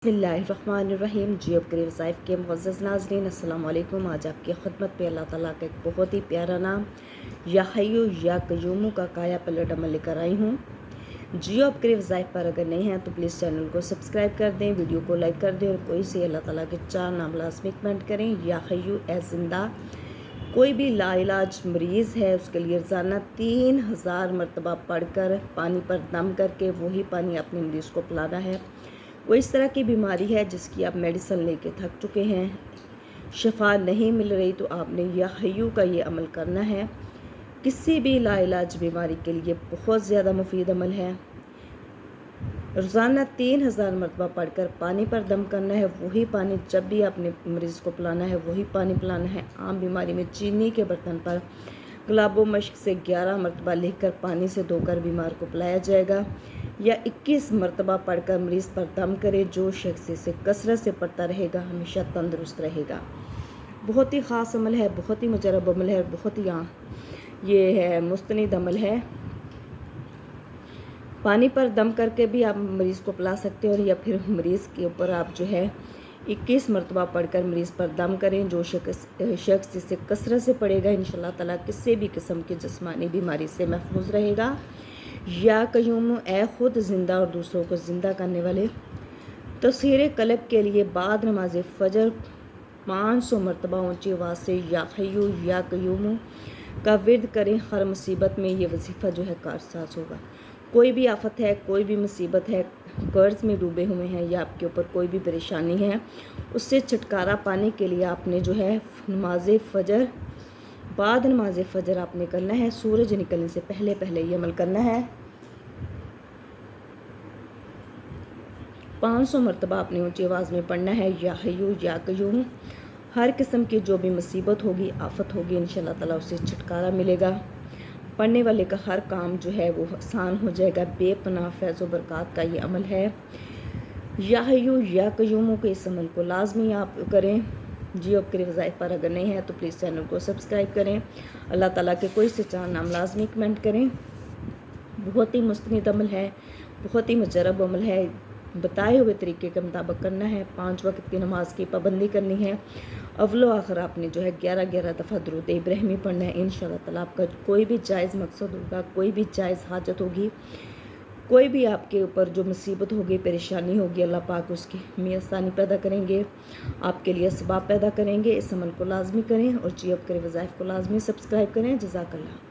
बिस्मिल्लाहिर्रहमानिर्रहीम। जियो के वज़ाइफ के मुअज़्ज़ज़ नाज़रीन, अस्सलाम वालेकुम। आज आपकी खिदमत पे अल्लाह ताला का एक बहुत ही प्यारा नाम या हय्यु या क़य्यूम का काया पलट अमल लेकर आई हूँ। जियो के वज़ाइफ पर अगर नहीं हैं तो प्लीज़ चैनल को सब्सक्राइब कर दें, वीडियो को लाइक कर दें और कोई से अल्लाह ताला के 4 नाम लाज़मी कमेंट करें। या हय्यु ए ज़िंदा। कोई भी लाइलाज मरीज़ है उसके लिए रोज़ाना 3000 मरतबा पढ़कर पानी पर दम करके वही पानी अपने मरीज़ को पिलाना है। कोई इस तरह की बीमारी है जिसकी आप मेडिसिन लेके थक चुके हैं, शफा नहीं मिल रही, तो आपने या हय्यु का ये अमल करना है। किसी भी लाइलाज बीमारी के लिए बहुत ज़्यादा मुफीद अमल है। रोज़ाना 3000 मरतबा पढ़कर पानी पर दम करना है। वही पानी जब भी आपने मरीज़ को पिलाना है वही पानी पिलाना है। आम बीमारी में चीनी के बर्तन पर गुलाबो मश्क से 11 मरतबा लिखकर पानी से धोकर बीमार को पिलाया जाएगा। या 21 मरतबा पढ़कर मरीज़ पर दम करे। जो शख्स इसे कसरत से पढ़ता रहेगा हमेशा तंदुरुस्त रहेगा। बहुत ही ख़ास अमल है, बहुत ही मुजरब अमल है, बहुत ही ये है मुस्तनिद अमल है। पानी पर दम करके भी आप मरीज़ को पिला सकते हो या फिर मरीज़ के ऊपर आप जो है 21 मरतबा पढ़कर मरीज़ पर दम करें। जो शख्स इसे कसरत से पड़ेगा इंशाअल्लाह ताला किसी भी किस्म की जिस्मानी बीमारी से महफूज रहेगा। या क़य्यूम ए खुद ज़िंदा और दूसरों को ज़िंदा करने वाले। तस्हीर कल्ब के लिए बाद नमाज फ़जर 500 मरतबा ऊँची आवाज़ से या हय्यु या क़य्यूम का विर्द करें। हर मुसीबत में ये वजीफ़ा जो है कारसाज होगा। कोई भी आफत है, कोई भी मुसीबत है, कर्ज़ में डूबे हुए हैं या आपके ऊपर कोई भी परेशानी है, उससे छुटकारा पाने के लिए आपने जो है नमाज फ़जर बाद नमाज फ़जर आपने करना है। सूरज निकलने से पहले पहले ये अमल करना है। 500 मरतबा आपने ऊँची आवाज़ में पढ़ना है या हय्यु या क़य्यूम। हर किस्म की जो भी मुसीबत होगी, आफत होगी, इंशाअल्लाह ताला उससे छुटकारा मिलेगा। पढ़ने वाले का हर काम जो है वो आसान हो जाएगा। बेपनाह फैज़ व बरक़ात का ये अमल है। या हय्यु या क़य्यूम के इस अमल को लाजमी आप करें। जियो के वज़ाइफ पर अगर नहीं है तो प्लीज़ चैनल को सब्सक्राइब करें। अल्लाह ताला के कोई से 4 नाम लाजमी कमेंट करें। बहुत ही मुस्तनिद अमल है, बहुत ही मुजरब अमल है। बताए हुए तरीके के मुताबिक करना है। 5 वक्त की नमाज की पाबंदी करनी है। अव्वलो आखिर आपने जो है 11-11 दफ़ा दुरूद इब्राहिमी पढ़ना है। इंशाअल्लाह ताला आपका कोई भी जायज़ मकसद होगा, कोई भी जायज़ हाजत होगी, कोई भी आपके ऊपर जो मुसीबत होगी, परेशानी होगी, अल्लाह पाक उसकी में आसानी पैदा करेंगे, आपके लिए असबाब पैदा करेंगे। इस अमल को लाजमी करें और जियो के वज़ाइफ को लाजमी सब्सक्राइब करें। जज़ाकल्लाह।